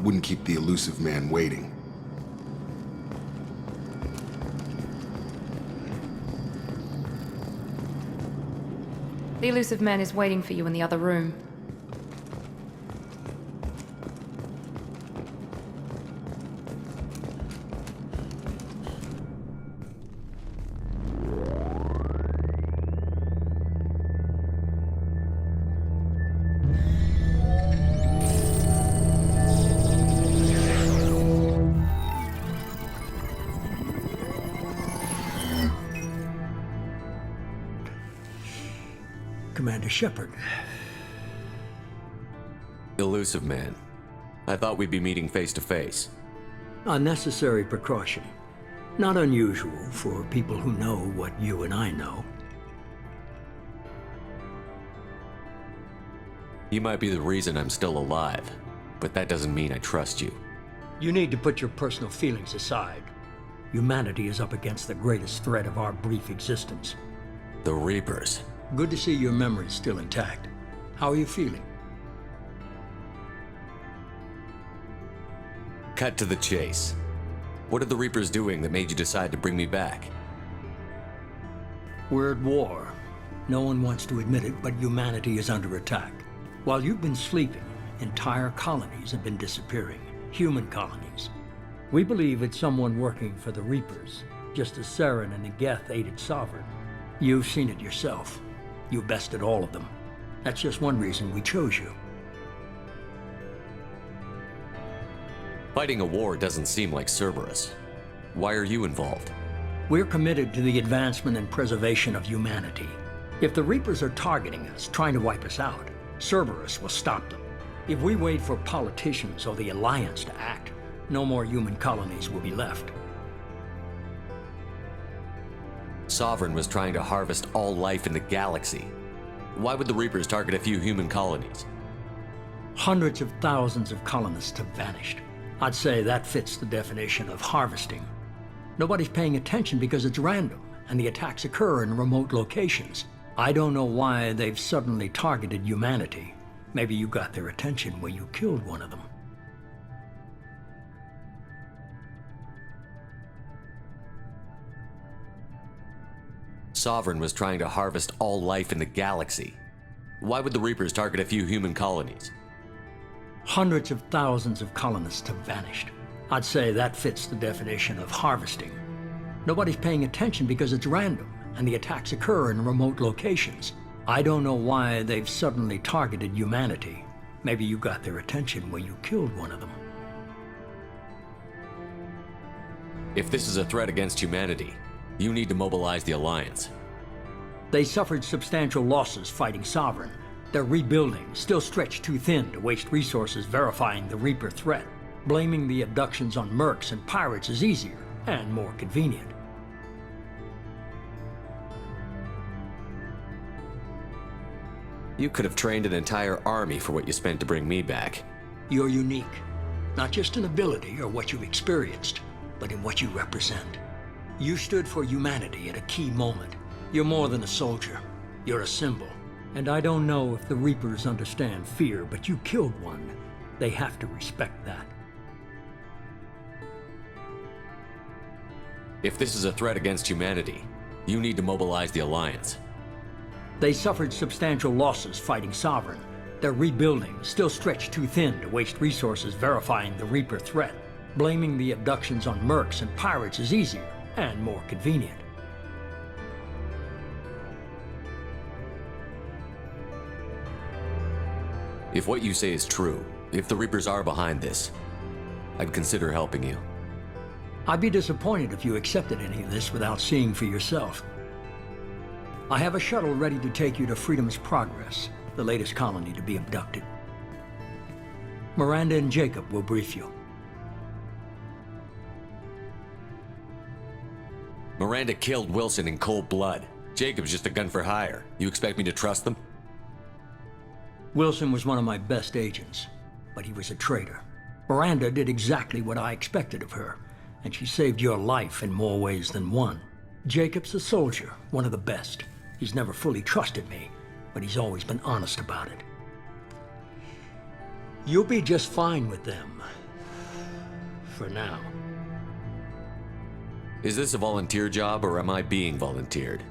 wouldn't keep the elusive man waiting. The elusive man is waiting for you in the other room. Commander Shepard. Elusive man. I thought we'd be meeting face to face. A necessary precaution. Not unusual for people who know what you and I know. You might be the reason I'm still alive, but that doesn't mean I trust you. You need to put your personal feelings aside. Humanity is up against the greatest threat of our brief existence. The Reapers. Good to see your memory's still intact. How are you feeling? Cut to the chase. What are the Reapers doing that made you decide to bring me back? We're at war. No one wants to admit it, but humanity is under attack. While you've been sleeping, entire colonies have been disappearing. Human colonies. We believe it's someone working for the Reapers, just as Saren and Negeth aided Sovereign. You've seen it yourself. You bested all of them. That's just one reason we chose you. Fighting a war doesn't seem like Cerberus. Why are you involved? We're committed to the advancement and preservation of humanity. If the Reapers are targeting us, trying to wipe us out, Cerberus will stop them. If we wait for politicians or the Alliance to act, no more human colonies will be left. Sovereign was trying to harvest all life in the galaxy. Why would the Reapers target a few human colonies? Hundreds of thousands of colonists have vanished. I'd say that fits the definition of harvesting. Nobody's paying attention because it's random, and the attacks occur in remote locations. I don't know why they've suddenly targeted humanity. Maybe you got their attention when you killed one of them. Sovereign was trying to harvest all life in the galaxy. Why would the Reapers target a few human colonies? Hundreds of thousands of colonists have vanished. I'd say that fits the definition of harvesting. Nobody's paying attention because it's random, and the attacks occur in remote locations. I don't know why they've suddenly targeted humanity. Maybe you got their attention when you killed one of them. If this is a threat against humanity, you need to mobilize the Alliance. They suffered substantial losses fighting Sovereign. They're rebuilding, still stretched too thin to waste resources verifying the Reaper threat. Blaming the abductions on mercs and pirates is easier and more convenient. You could have trained an entire army for what you spent to bring me back. You're unique, not just in ability or what you've experienced, but in what you represent. You stood for humanity at a key moment. You're more than a soldier. You're a symbol. And I don't know if the Reapers understand fear, but you killed one. They have to respect that. If this is a threat against humanity, you need to mobilize the Alliance. They suffered substantial losses fighting Sovereign. They're rebuilding, still stretched too thin to waste resources verifying the Reaper threat. Blaming the abductions on mercs and pirates is easier and more convenient. If what you say is true, if the Reapers are behind this, I'd consider helping you. I'd be disappointed if you accepted any of this without seeing for yourself. I have a shuttle ready to take you to Freedom's Progress, the latest colony to be abducted. Miranda and Jacob will brief you. Miranda killed Wilson in cold blood. Jacob's just a gun for hire. You expect me to trust them? Wilson was one of my best agents, but he was a traitor. Miranda did exactly what I expected of her, and she saved your life in more ways than one. Jacob's a soldier, one of the best. He's never fully trusted me, but he's always been honest about it. You'll be just fine with them. for now. Is this a volunteer job, or am I being volunteered?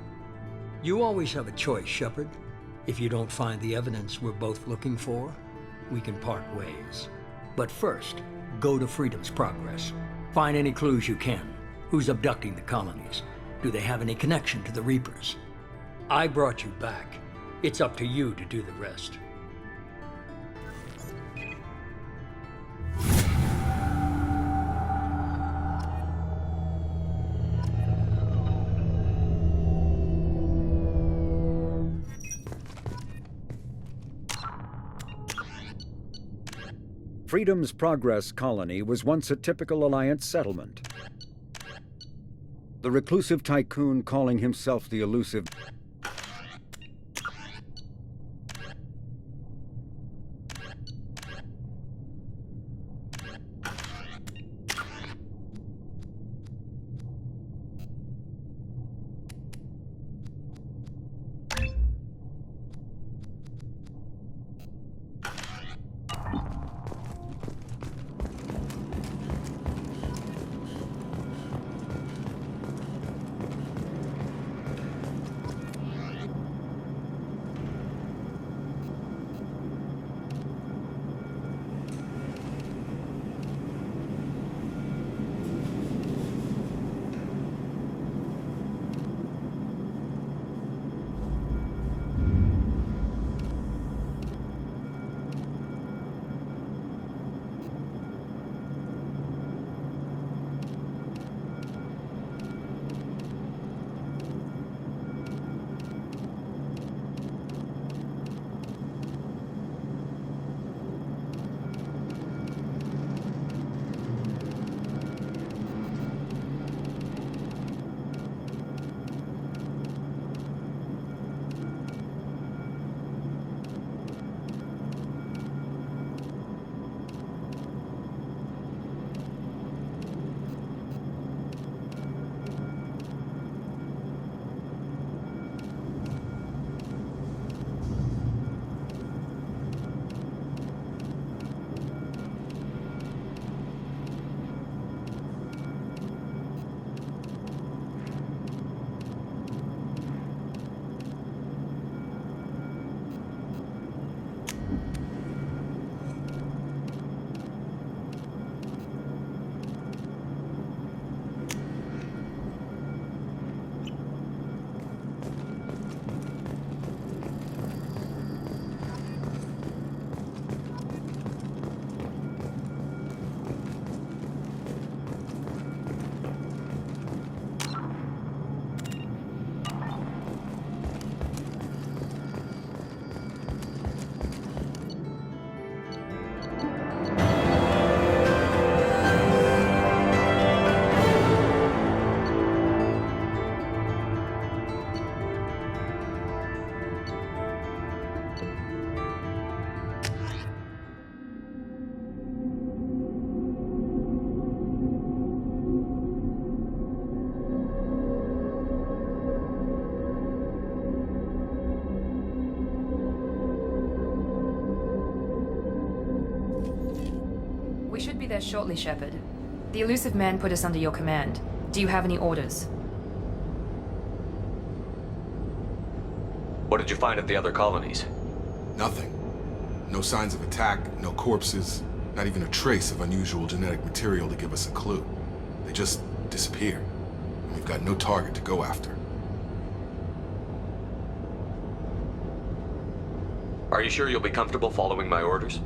You always have a choice, Shepard. If you don't find the evidence we're both looking for, we can part ways. But first, go to Freedom's Progress. Find any clues you can. Who's abducting the colonies? Do they have any connection to the Reapers? I brought you back. It's up to you to do the rest. Freedom's Progress colony was once a typical Alliance settlement. The reclusive tycoon calling himself the elusive... We should be there shortly, Shepard. The elusive man put us under your command. Do you have any orders? What did you find at the other colonies? Nothing. No signs of attack, no corpses, not even a trace of unusual genetic material to give us a clue. They just disappear, and we've got no target to go after. Are you sure you'll be comfortable following my orders?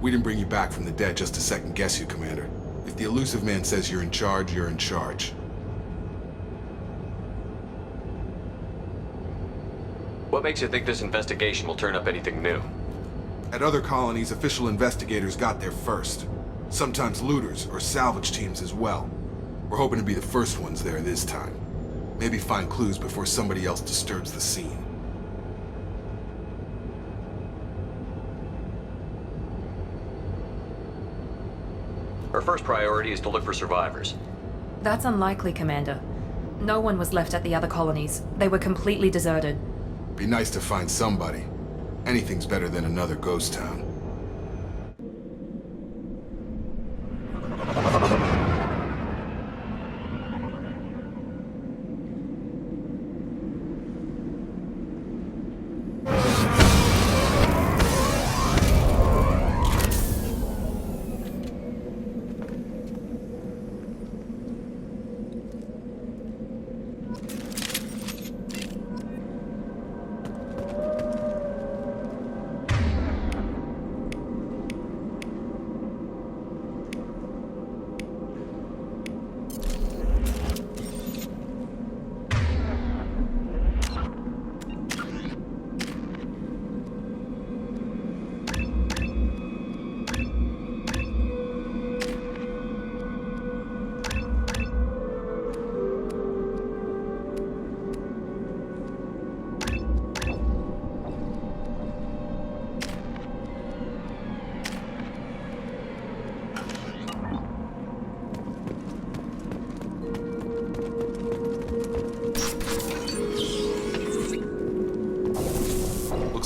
We didn't bring you back from the dead just to second guess you, Commander. If the elusive man says you're in charge, you're in charge. What makes you think this investigation will turn up anything new? At other colonies, official investigators got there first. Sometimes looters or salvage teams as well. We're hoping to be the first ones there this time. Maybe find clues before somebody else disturbs the scene. Our first priority is to look for survivors. That's unlikely, Commander. No one was left at the other colonies. They were completely deserted. Be nice to find somebody. Anything's better than another ghost town.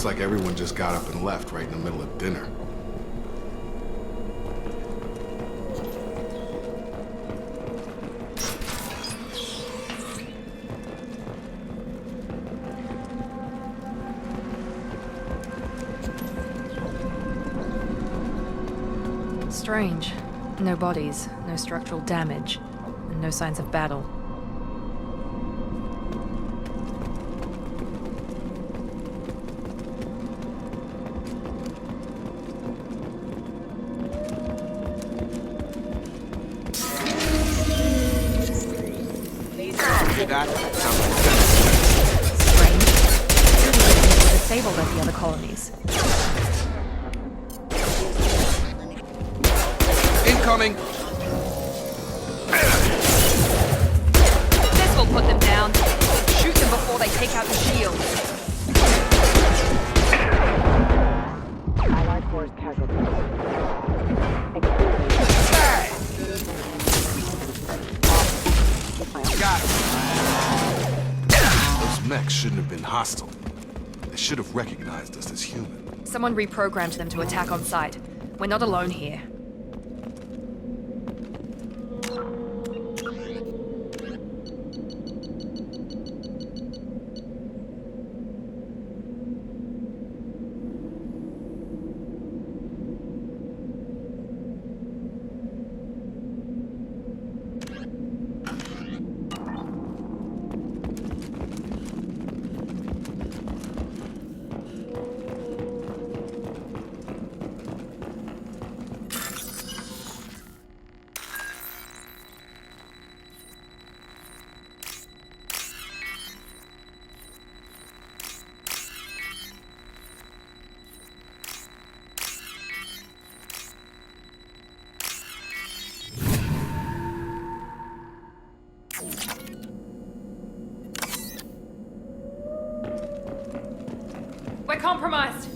like everyone just got up and left right in the middle of dinner. Strange. No bodies, no structural damage, and no signs of battle. That sounds like Dennis. Strange. Civilians were disabled at the other colonies. Incoming! This will put them down. Shoot them before they take out the shield. Allied force casualties. Got it. Those mechs shouldn't have been hostile. They should have recognized us as human. Someone reprogrammed them to attack on sight. We're not alone here. We're compromised.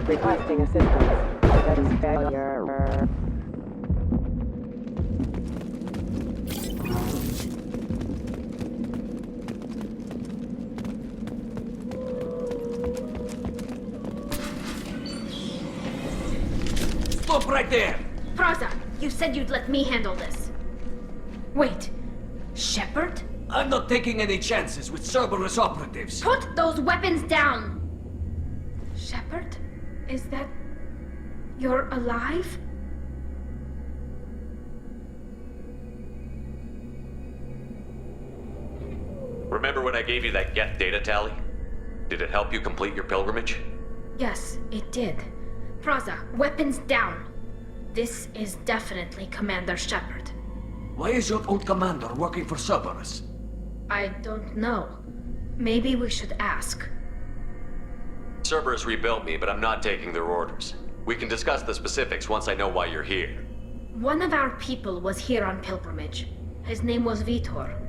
Requesting assistance. That is failure. Stop right there! Praza, you said you'd let me handle this. Wait, Shepard? I'm not taking any chances with Cerberus operatives. Put those weapons down! Shepard? Is that... you're alive? Remember when I gave you that Geth data tally? Did it help you complete your pilgrimage? Yes, it did. Praza, weapons down. This is definitely Commander Shepard. Why is your old commander working for Cerberus? I don't know. Maybe we should ask. Cerberus rebuilt me, but I'm not taking their orders. We can discuss the specifics once I know why you're here. One of our people was here on pilgrimage. His name was Vitor.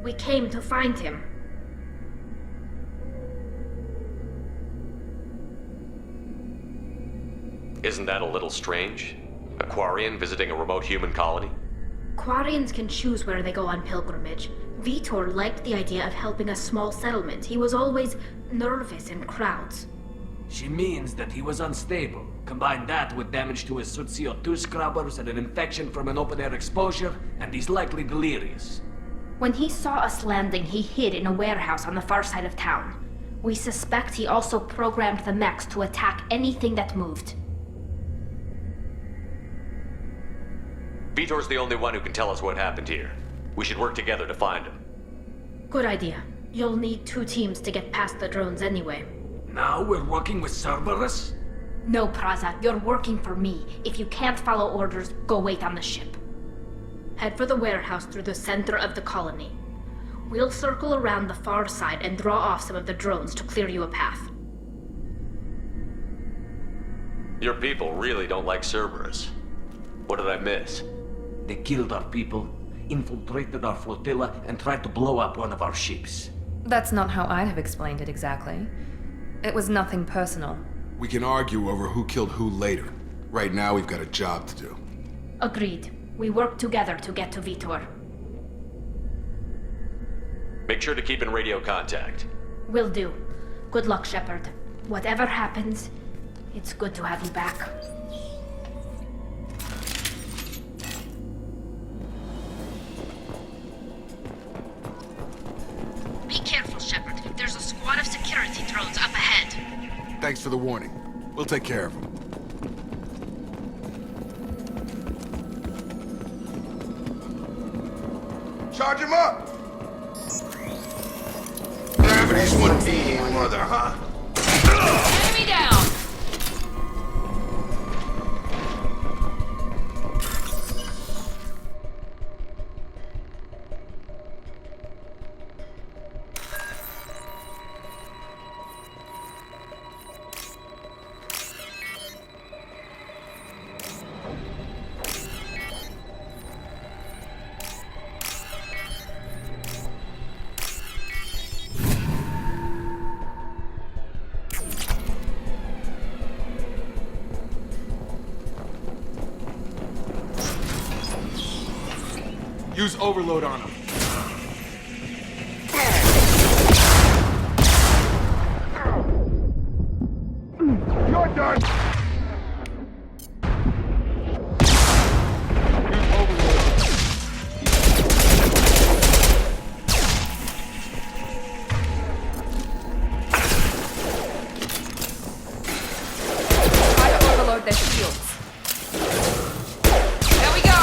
We came to find him. Isn't that a little strange? A Quarian visiting a remote human colony? Quarians can choose where they go on pilgrimage. Vitor liked the idea of helping a small settlement. He was always nervous in crowds. She means that he was unstable. Combine that with damage to his CO2 scrubbers and an infection from an open-air exposure, and he's likely delirious. When he saw us landing, he hid in a warehouse on the far side of town. We suspect he also programmed the mechs to attack anything that moved. Vitor's the only one who can tell us what happened here. We should work together to find him. Good idea. You'll need 2 teams to get past the drones anyway. Now we're working with Cerberus? No, Praza, you're working for me. If you can't follow orders, go wait on the ship. Head for the warehouse through the center of the colony. We'll circle around the far side and draw off some of the drones to clear you a path. Your people really don't like Cerberus. What did I miss? They killed our people, infiltrated our flotilla, and tried to blow up one of our ships. That's not how I'd have explained it exactly. It was nothing personal. We can argue over who killed who later. Right now, we've got a job to do. Agreed. We work together to get to Vitor. Make sure to keep in radio contact. Will do. Good luck, Shepard. Whatever happens, it's good to have you back. Be careful, Shepard. There's a squad of security drones up ahead. Thanks for the warning. We'll take care of them. Charge him up! Gravity's one being, mother, huh? Enemy down! Use overload on him. You're done! Use overload on him. Try to overload their shields. There we go!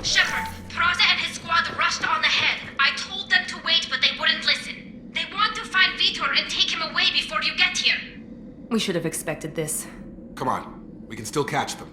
Shepard, Praza and his squad rushed on ahead. I told them to wait, but they wouldn't listen. They want to find Vitor and take him away before you get here. We should have expected this. Come on. We can still catch them.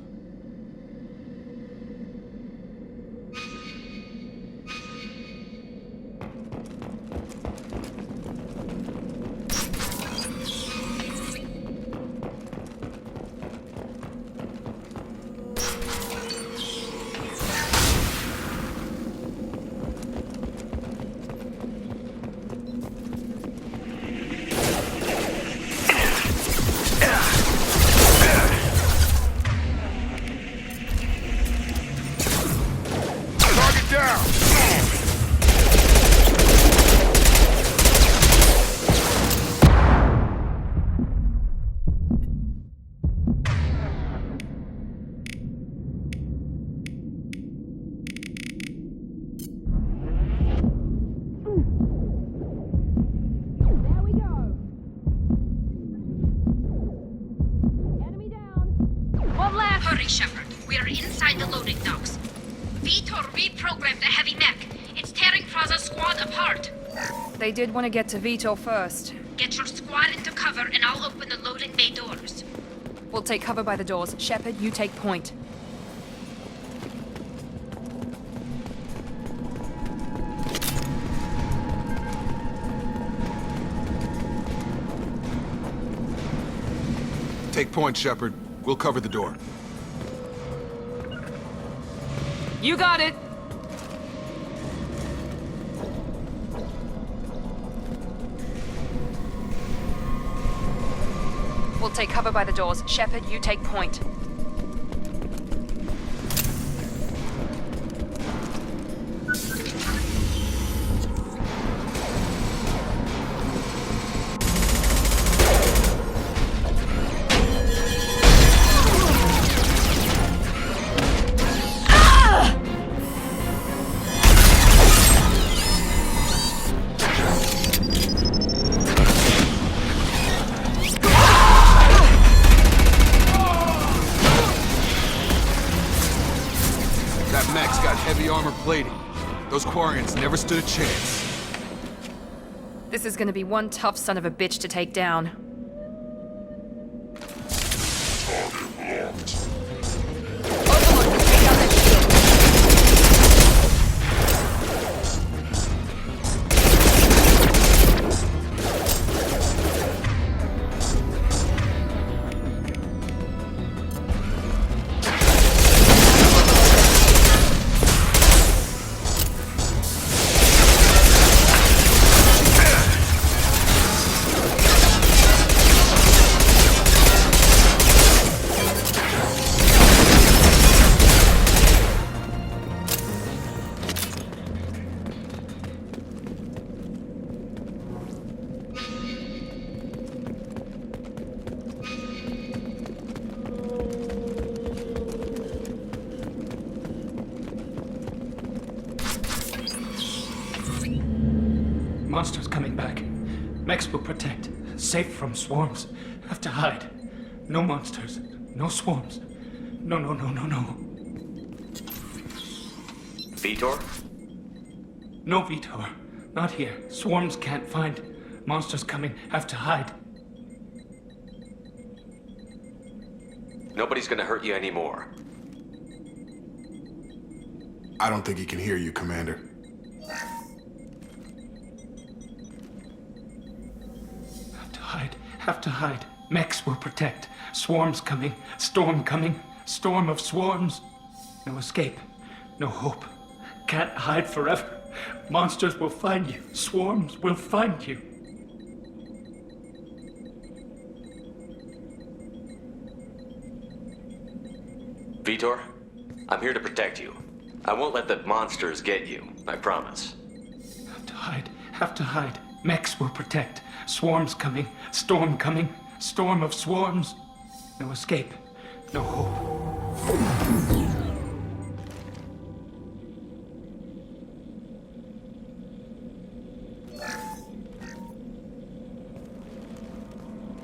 Target down! There we go! Enemy down! One left! Hurry, Shepard. We are inside the loading docks. Vitor reprogrammed the heavy mech. It's tearing Praza's squad apart. They did want to get to Vitor first. Get your squad into cover and I'll open the loading bay doors. We'll take cover by the doors. Shepard, you take point. Take point, Shepard. We'll cover the door. You got it! We'll take cover by the doors. Shepard, you take point. That mech's got heavy armor plating. Those Quarians never stood a chance. This is gonna be one tough son of a bitch to take down. Overlord, take down that shield. monsters coming back. Mechs will protect. Safe from swarms. Have to hide. No monsters. No swarms. No. Vitor? No, Vitor. Not here. Swarms can't find. Monsters coming. Have to hide. Nobody's gonna hurt you anymore. I don't think he can hear you, Commander. Have to hide. Have to hide. Mechs will protect. Swarms coming. Storm coming. Storm of swarms. No escape. No hope. Can't hide forever. Monsters will find you. Swarms will find you. Vitor, I'm here to protect you. I won't let the monsters get you, I promise. Have to hide. Have to hide. Mechs will protect. Swarms coming. Storm coming. Storm of swarms. No escape. No hope.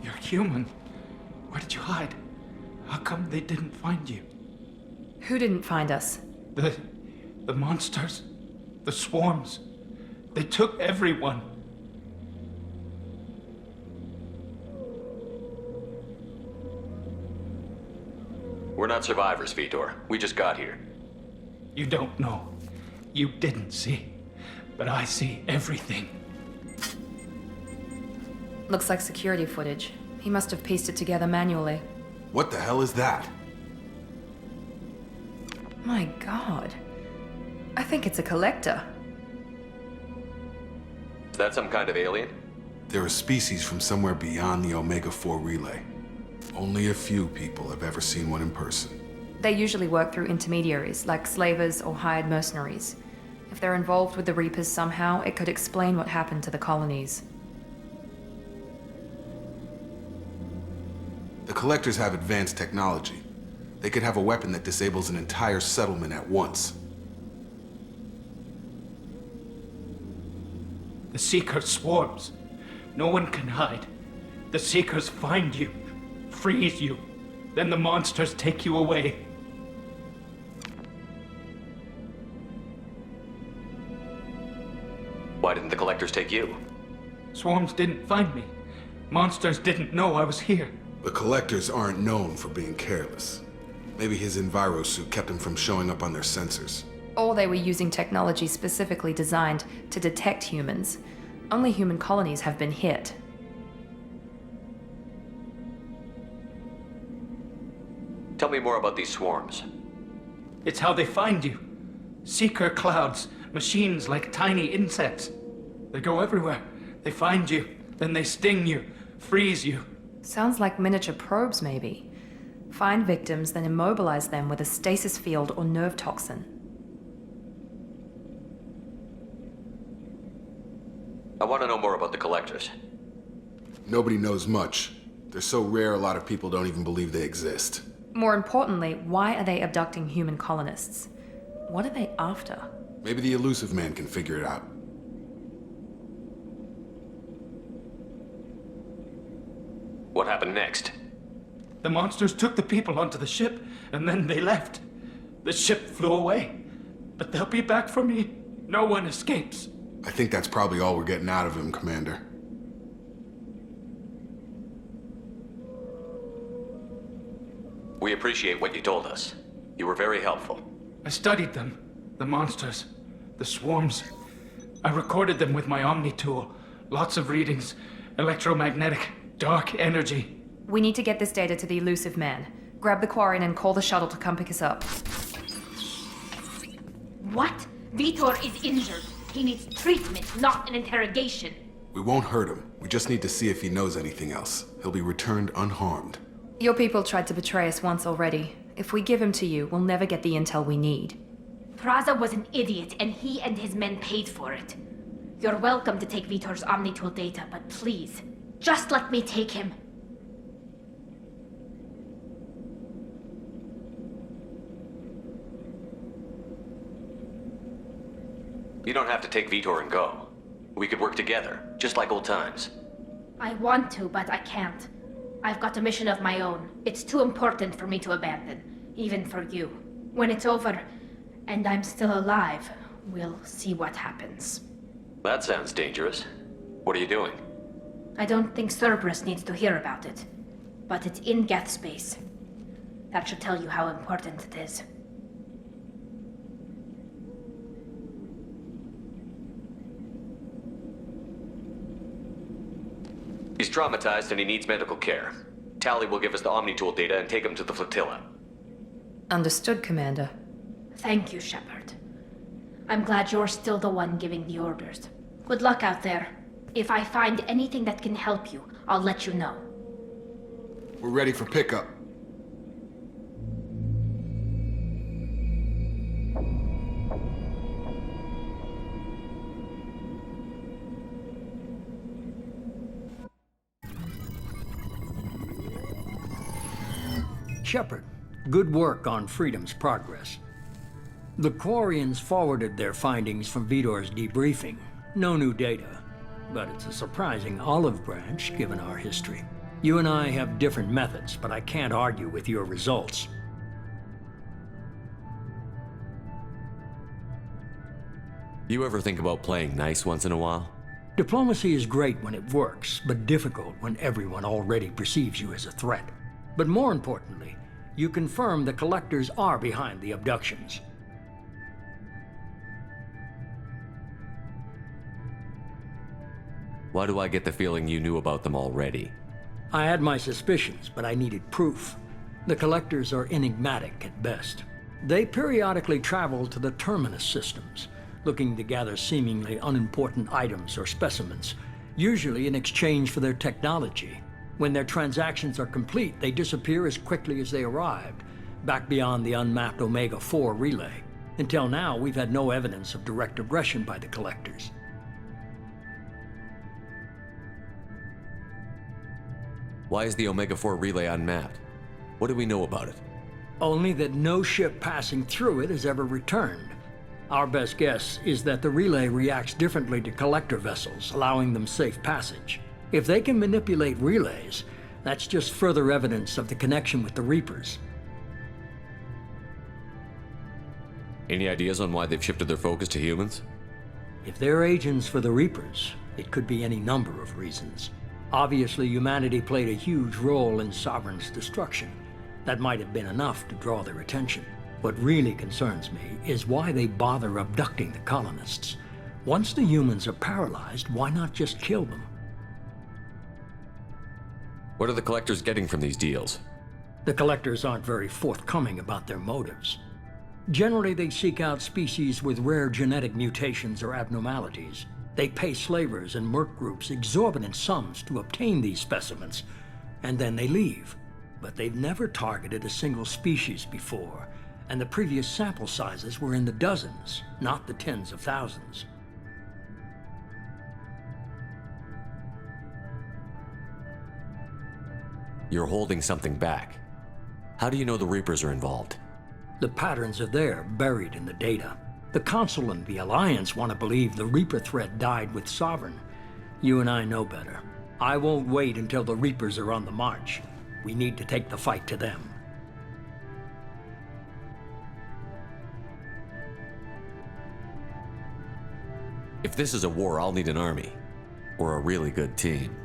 You're human. Where did you hide? How come they didn't find you? Who didn't find us? The monsters. The swarms. They took everyone. We're not survivors, Vitor. We just got here. You don't know. You didn't see. But I see everything. Looks like security footage. He must have pieced it together manually. What the hell is that? My god. I think it's a collector. Is that some kind of alien? They're a species from somewhere beyond the Omega-4 relay. Only a few people have ever seen one in person. They usually work through intermediaries, like slavers or hired mercenaries. If they're involved with the Reapers somehow, it could explain what happened to the colonies. The Collectors have advanced technology. They could have a weapon that disables an entire settlement at once. The Seeker swarms. No one can hide. The Seekers find you, freeze you. Then the monsters take you away. Why didn't the Collectors take you? Swarms didn't find me. Monsters didn't know I was here. The Collectors aren't known for being careless. Maybe his Enviro suit kept him from showing up on their sensors. Or they were using technology specifically designed to detect humans. Only human colonies have been hit. Tell me more about these swarms. It's how they find you. Seeker clouds, machines like tiny insects. They go everywhere. They find you, then they sting you, freeze you. Sounds like miniature probes, maybe. Find victims, then immobilize them with a stasis field or nerve toxin. I want to know more about the Collectors. Nobody knows much. They're so rare a lot of people don't even believe they exist. More importantly, why are they abducting human colonists? What are they after? Maybe the Elusive Man can figure it out. What happened next? The monsters took the people onto the ship, and then they left. The ship flew away. But they'll be back for me. No one escapes. I think that's probably all we're getting out of him, Commander. We appreciate what you told us. You were very helpful. I studied them. The monsters. The swarms. I recorded them with my Omni tool. Lots of readings. Electromagnetic. Dark energy. We need to get this data to the Elusive Man. Grab the Quarian and call the shuttle to come pick us up. What? Vitor is injured. He needs treatment, not an interrogation. We won't hurt him. We just need to see if he knows anything else. He'll be returned unharmed. Your people tried to betray us once already. If we give him to you, we'll never get the intel we need. Praza was an idiot, and he and his men paid for it. You're welcome to take Vitor's Omnitool data, but please, just let me take him. You don't have to take Vitor and go. We could work together, just like old times. I want to, but I can't. I've got a mission of my own. It's too important for me to abandon, even for you. When it's over, and I'm still alive, we'll see what happens. That sounds dangerous. What are you doing? I don't think Cerberus needs to hear about it, but it's in Geth space. That should tell you how important it is. He's traumatized and he needs medical care. Tally will give us the Omni-Tool data and take him to the flotilla. Understood, Commander. Thank you, Shepard. I'm glad you're still the one giving the orders. Good luck out there. If I find anything that can help you, I'll let you know. We're ready for pickup. Shepard, good work on Freedom's progress. The Quarians forwarded their findings from Vidor's debriefing. No new data, but it's a surprising olive branch given our history. You and I have different methods, but I can't argue with your results. You ever think about playing nice once in a while? Diplomacy is great when it works, but difficult when everyone already perceives you as a threat. But more importantly, you confirm the Collectors are behind the abductions. Why do I get the feeling you knew about them already? I had my suspicions, but I needed proof. The Collectors are enigmatic at best. They periodically travel to the Terminus systems, looking to gather seemingly unimportant items or specimens, usually in exchange for their technology. When their transactions are complete, they disappear as quickly as they arrived, back beyond the unmapped Omega-4 relay. Until now, we've had no evidence of direct aggression by the Collectors. Why is the Omega-4 relay unmapped? What do we know about it? Only that no ship passing through it has ever returned. Our best guess is that the relay reacts differently to Collector vessels, allowing them safe passage. If they can manipulate relays, that's just further evidence of the connection with the Reapers. Any ideas on why they've shifted their focus to humans? If they're agents for the Reapers, it could be any number of reasons. Obviously, humanity played a huge role in Sovereign's destruction. That might have been enough to draw their attention. What really concerns me is why they bother abducting the colonists. Once the humans are paralyzed, why not just kill them? What are the Collectors getting from these deals? The Collectors aren't very forthcoming about their motives. Generally, they seek out species with rare genetic mutations or abnormalities. They pay slavers and merc groups exorbitant sums to obtain these specimens, and then they leave. But they've never targeted a single species before, and the previous sample sizes were in the dozens, not the tens of thousands. You're holding something back. How do you know the Reapers are involved? The patterns are there, buried in the data. The Council and the Alliance want to believe the Reaper threat died with Sovereign. You and I know better. I won't wait until the Reapers are on the march. We need to take the fight to them. If this is a war, I'll need an army. Or a really good team.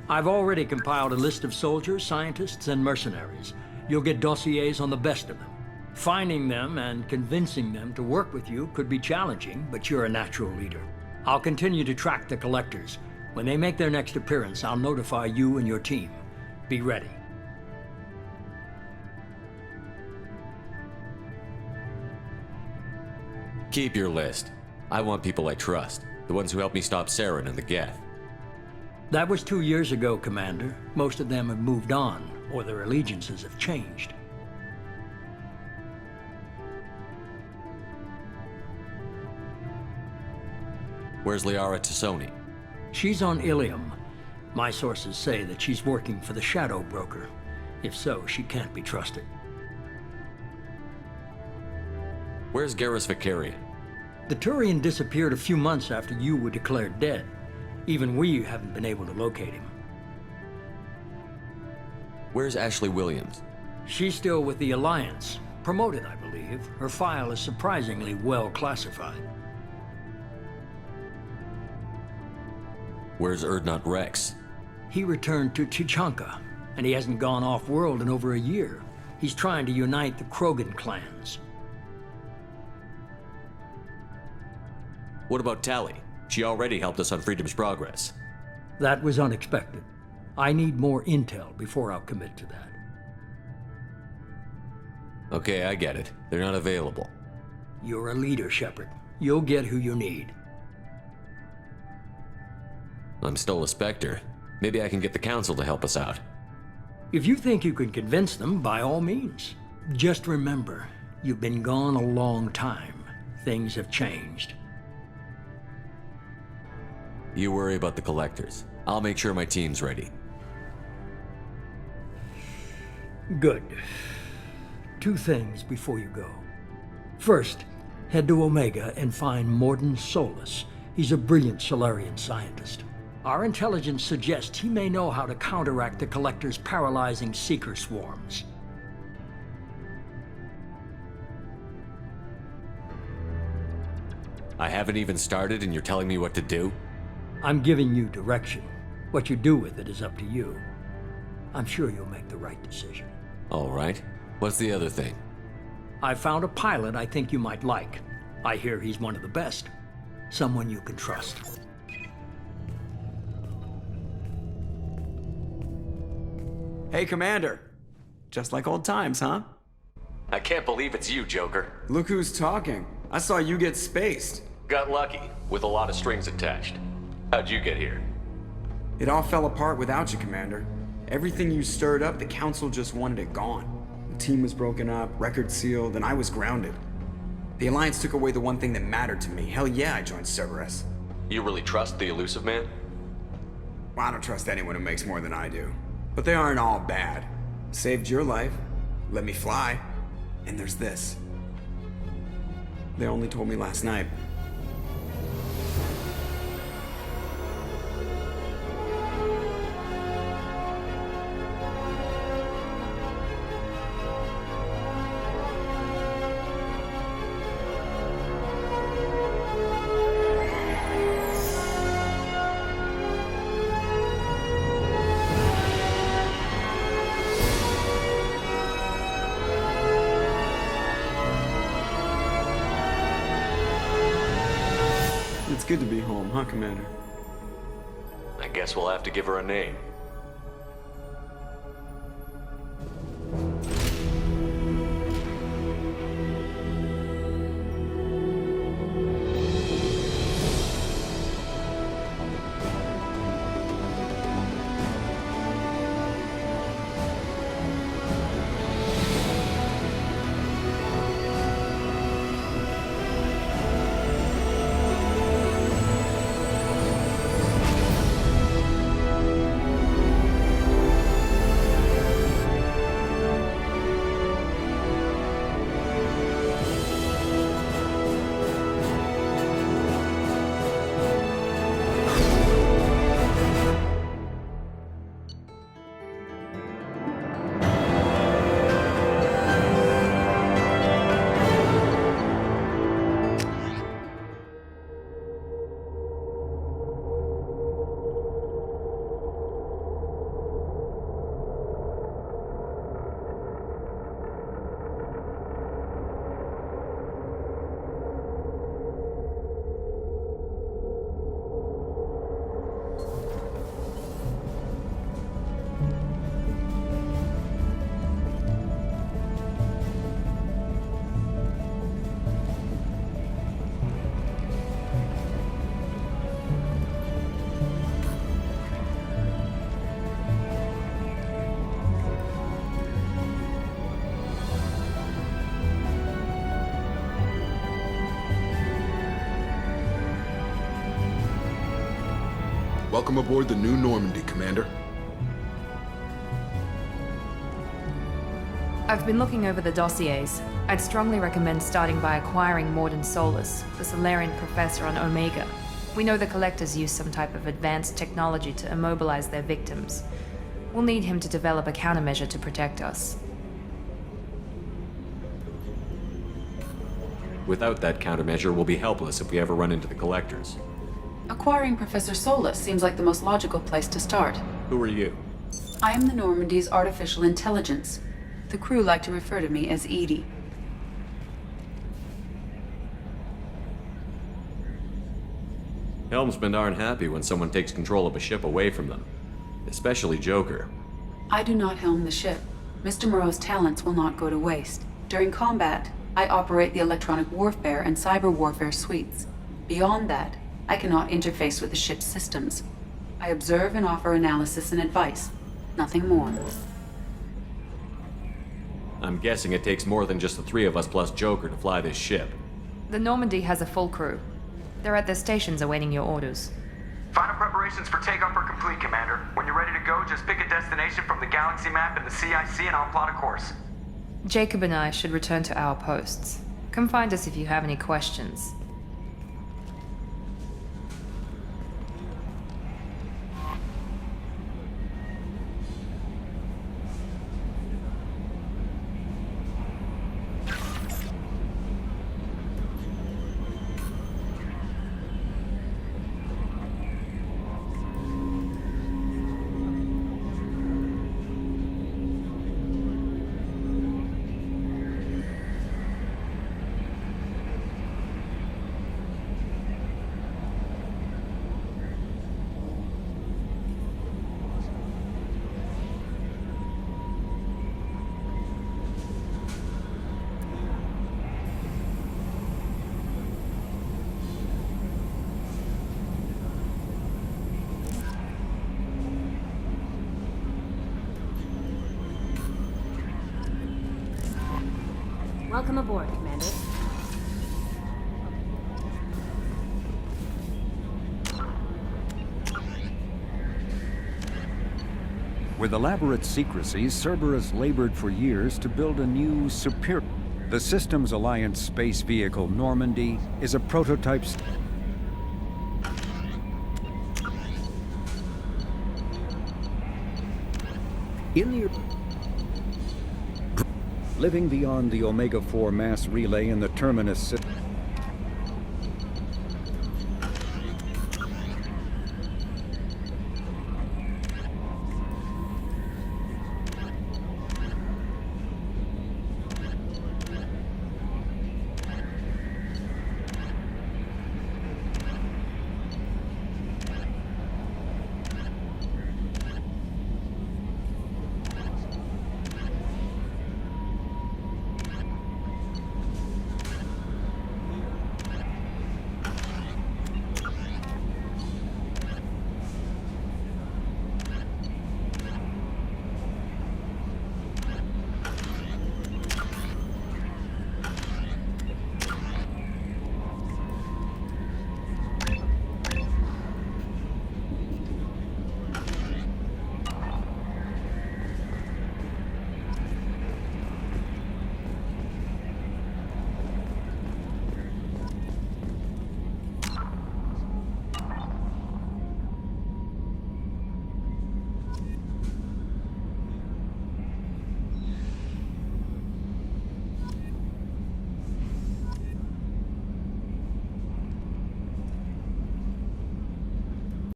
I've already compiled a list of soldiers, scientists, and mercenaries. You'll get dossiers on the best of them. Finding them and convincing them to work with you could be challenging, but you're a natural leader. I'll continue to track the Collectors. When they make their next appearance, I'll notify you and your team. Be ready. Keep your list. I want people I trust. The ones who helped me stop Saren and the Geth. That was 2 years ago, Commander. Most of them have moved on, or their allegiances have changed. Where's Liara Tassoni? She's on Ilium. My sources say that she's working for the Shadow Broker. If so, she can't be trusted. Where's Garrus Vicarian? The Turian disappeared a few months after you were declared dead. Even we haven't been able to locate him. Where's Ashley Williams? She's still with the Alliance. Promoted, I believe. Her file is surprisingly well classified. Where's Erdnot Rex? He returned to Chichanka, and he hasn't gone off-world in over a year. He's trying to unite the Krogan clans. What about Tally? She already helped us on Freedom's Progress. That was unexpected. I need more intel before I'll commit to that. Okay, I get it. They're not available. You're a leader, Shepard. You'll get who you need. I'm still a Spectre. Maybe I can get the Council to help us out. If you think you can convince them, by all means. Just remember, you've been gone a long time. Things have changed. You worry about the Collectors. I'll make sure my team's ready. Good. 2 things before you go. First, head to Omega and find Morden Solus. He's a brilliant Solarian scientist. Our intelligence suggests he may know how to counteract the Collector's paralyzing Seeker swarms. I haven't even started and you're telling me what to do? I'm giving you direction. What you do with it is up to you. I'm sure you'll make the right decision. All right. What's the other thing? I found a pilot I think you might like. I hear he's one of the best. Someone you can trust. Hey, Commander. Just like old times, huh? I can't believe it's you, Joker. Look who's talking. I saw you get spaced. Got lucky, with a lot of strings attached. How'd you get here? It all fell apart without you, Commander. Everything you stirred up, the Council just wanted it gone. The team was broken up, record sealed, and I was grounded. The Alliance took away the one thing that mattered to me. Hell yeah, I joined Cerberus. You really trust the Elusive Man? Well, I don't trust anyone who makes more than I do. But they aren't all bad. Saved your life, let me fly, and there's this. They only told me last night. It's good to be home, huh, Commander? I guess we'll have to give her a name. Welcome aboard the New Normandy, Commander. I've been looking over the dossiers. I'd strongly recommend starting by acquiring Morden Solus, the Solarian professor on Omega. We know the Collectors use some type of advanced technology to immobilize their victims. We'll need him to develop a countermeasure to protect us. Without that countermeasure, we'll be helpless if we ever run into the Collectors. Acquiring Professor Solus seems like the most logical place to start. Who are you? I am the Normandy's artificial intelligence. The crew like to refer to me as Edie. Helmsmen aren't happy when someone takes control of a ship away from them. Especially Joker. I do not helm the ship. Mr. Moreau's talents will not go to waste. During combat, I operate the electronic warfare and cyber warfare suites. Beyond that, I cannot interface with the ship's systems. I observe and offer analysis and advice. Nothing more. I'm guessing it takes more than just the three of us plus Joker to fly this ship. The Normandy has a full crew. They're at their stations awaiting your orders. Final preparations for takeoff are complete, Commander. When you're ready to go, just pick a destination from the galaxy map in the CIC and I'll plot a course. Jacob and I should return to our posts. Come find us if you have any questions. Welcome aboard, Commander. With elaborate secrecy, Cerberus labored for years to build a new, superior... The Systems Alliance space vehicle Normandy is a prototype... In the... Living beyond the Omega-4 mass relay in the Terminus system...